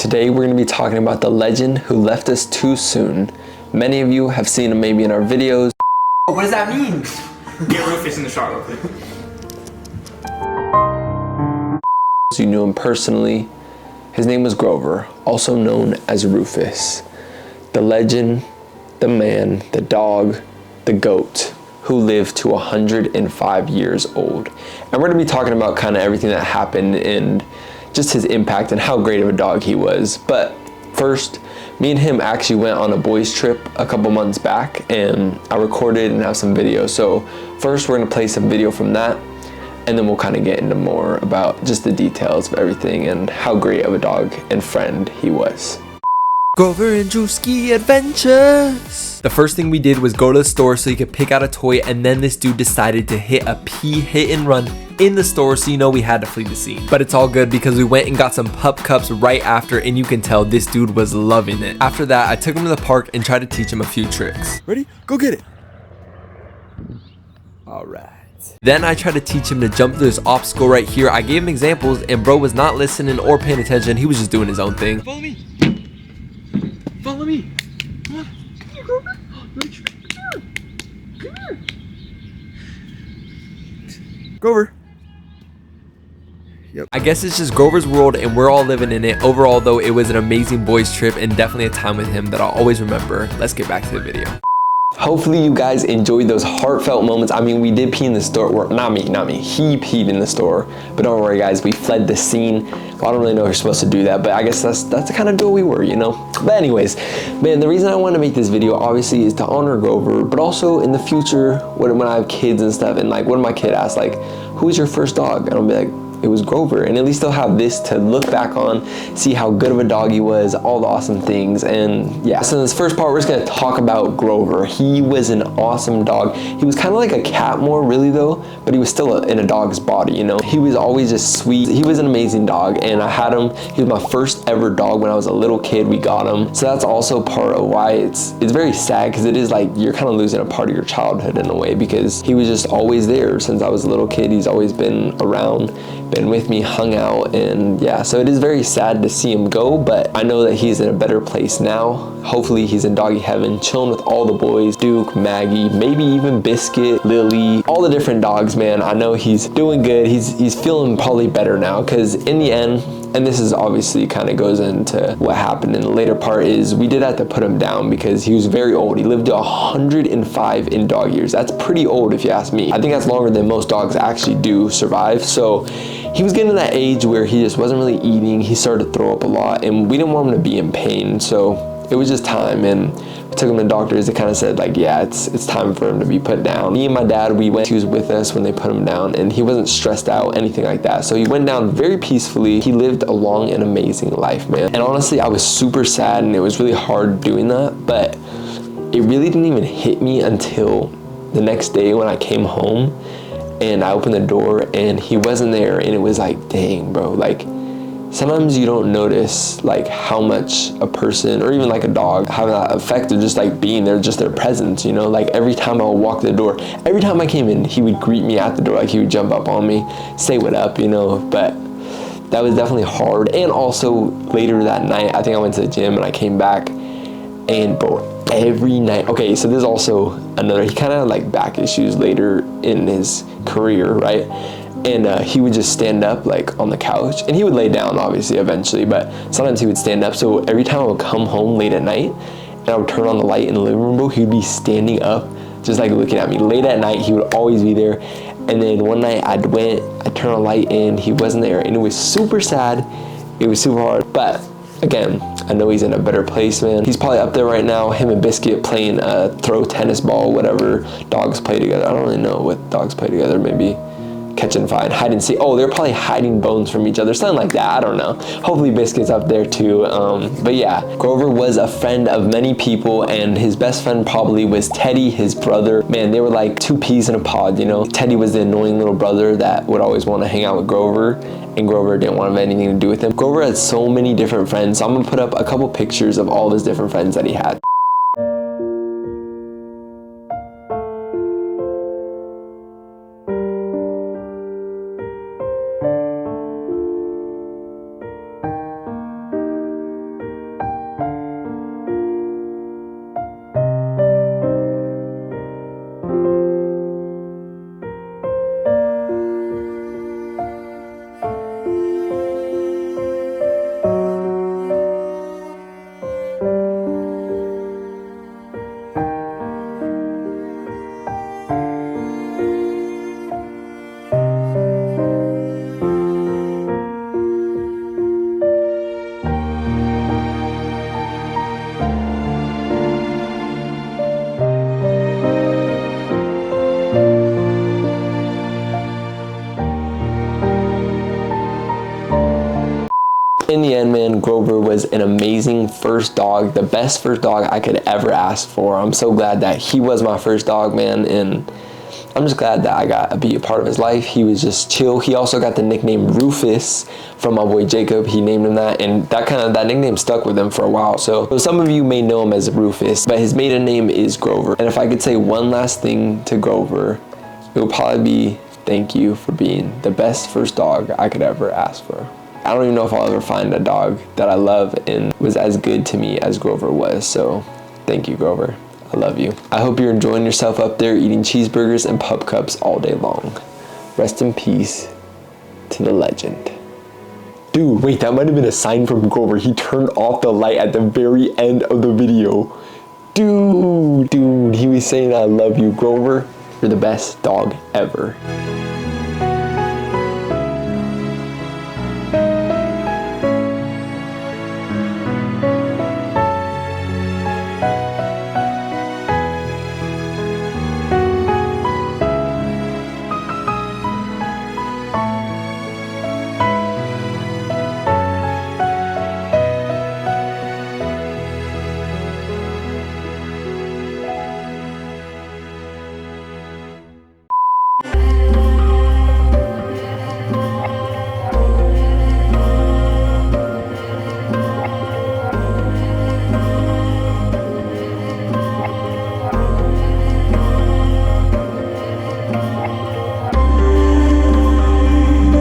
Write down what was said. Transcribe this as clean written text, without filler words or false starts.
Today we're going to be talking about the legend who left us too soon. Many of you have seen him maybe in our videos. What does that mean? Get Rufus in the shot real quick. You knew him personally. His name was Grover, also known as Rufus. The legend, the man, the dog, the goat, who lived to 105 years old. And we're going to be talking about kind of everything that happened and just his impact and how great of a dog he was. But first, me and him actually went on a boys trip a couple months back, and I recorded and have some video. So first we're going to play some video from that, and then we'll kind of get into more about just the details of everything and how great of a dog and friend he was. Grover and Drewski Adventures. The first thing we did was go to the store so you could pick out a toy, and then this dude decided to hit a pee hit and run in the store, so you know we had to flee the scene. But it's all good because we went and got some pup cups right after, and you can tell this dude was loving it. After that, I took him to the park and tried to teach him a few tricks. Ready? Go get it. All right. Then I tried to teach him to jump through this obstacle right here. I gave him examples, and bro was not listening or paying attention. He was just doing his own thing. Follow me. Follow me. Come on. Come here, Grover. Come here. Grover. I guess it's just Grover's world and we're all living in it. Overall though, it was an amazing boys trip and definitely a time with him that I'll always remember. Let's get back to the video. Hopefully you guys enjoyed those heartfelt moments. I mean, we did pee in the store. Well, not me. He peed in the store. But don't worry guys, we fled the scene. Well, I don't really know if you're supposed to do that, but I guess that's the kind of dude we were, you know? But anyways, man, the reason I wanted to make this video obviously is to honor Grover, but also in the future, when I have kids and stuff, and like when my kid asks like, who's your first dog? And I'll be like, it was Grover. And at least they'll have this to look back on, see how good of a dog he was, all the awesome things. And yeah, so in this first part, we're just gonna talk about Grover. He was an awesome dog. He was kind of like a cat more really though, but he was still in a dog's body, you know? He was always just sweet. He was an amazing dog, and I had him. He was my first ever dog when I was a little kid. We got him. So that's also part of why it's very sad, because it is like you're kind of losing a part of your childhood in a way, because he was just always there since I was a little kid. He's always been around, been with me, hung out, and yeah, so it is very sad to see him go, but I know that he's in a better place now. Hopefully he's in doggy heaven, chilling with all the boys, Duke, Maggie, maybe even Biscuit, Lily, all the different dogs, man. I know he's doing good. He's feeling probably better now, because in the end, and this is obviously kind of goes into what happened in the later part, is we did have to put him down because he was very old. He lived to 105 in dog years. That's pretty old if you ask me. I think that's longer than most dogs actually do survive. So he was getting to that age where he just wasn't really eating. He started to throw up a lot, and we didn't want him to be in pain. So it was just time, and we took him to doctors. They kind of said like, yeah, it's time for him to be put down. Me and my dad, he was with us when they put him down, and he wasn't stressed out, anything like that. So he went down very peacefully. He lived a long and amazing life, man. And honestly, I was super sad, and it was really hard doing that, but it really didn't even hit me until the next day when I came home and I opened the door and he wasn't there, and it was like, dang, bro, like sometimes you don't notice like how much a person or even like a dog have that effect of just like being there, just their presence, you know? Like every time I would walk the door, every time I came in, he would greet me at the door, like he would jump up on me, say what up, you know? But that was definitely hard. And also later that night, I think I went to the gym and I came back, and bro, every night, okay, so there's also another, he kind of had like back issues later in his career, right? And he would just stand up like on the couch, and he would lay down obviously eventually, but sometimes he would stand up. So every time I would come home late at night and I would turn on the light in the living room, bro, he would be standing up just like looking at me. Late at night, he would always be there. And then one night I turned on the light and he wasn't there, and it was super sad. It was super hard, but again, I know he's in a better place, man. He's probably up there right now, him and Biscuit playing throw tennis ball, whatever dogs play together. I don't really know what dogs play together, maybe catch and find, hide and seek. Oh, they're probably hiding bones from each other, something like that. I don't know. Hopefully Biscuit's up there too. But yeah, Grover was a friend of many people, and his best friend probably was Teddy, his brother. Man, they were like two peas in a pod, you know? Teddy was the annoying little brother that would always want to hang out with Grover, and Grover didn't want to have anything to do with him. Grover had so many different friends, so I'm gonna put up a couple pictures of all of his different friends that he had. In the end, man, Grover was an amazing first dog, the best first dog I could ever ask for. I'm so glad that he was my first dog, man, and I'm just glad that I got to be a part of his life. He was just chill. He also got the nickname Rufus from my boy Jacob. He named him that, and that nickname stuck with him for a while. So some of you may know him as Rufus, but his maiden name is Grover. And if I could say one last thing to Grover, it would probably be thank you for being the best first dog I could ever ask for. I don't even know if I'll ever find a dog that I love and was as good to me as Grover was. So thank you, Grover. I love you. I hope you're enjoying yourself up there eating cheeseburgers and pup cups all day long. Rest in peace to the legend. Dude, wait, that might have been a sign from Grover. He turned off the light at the very end of the video. Dude, he was saying I love you, Grover. You're the best dog ever.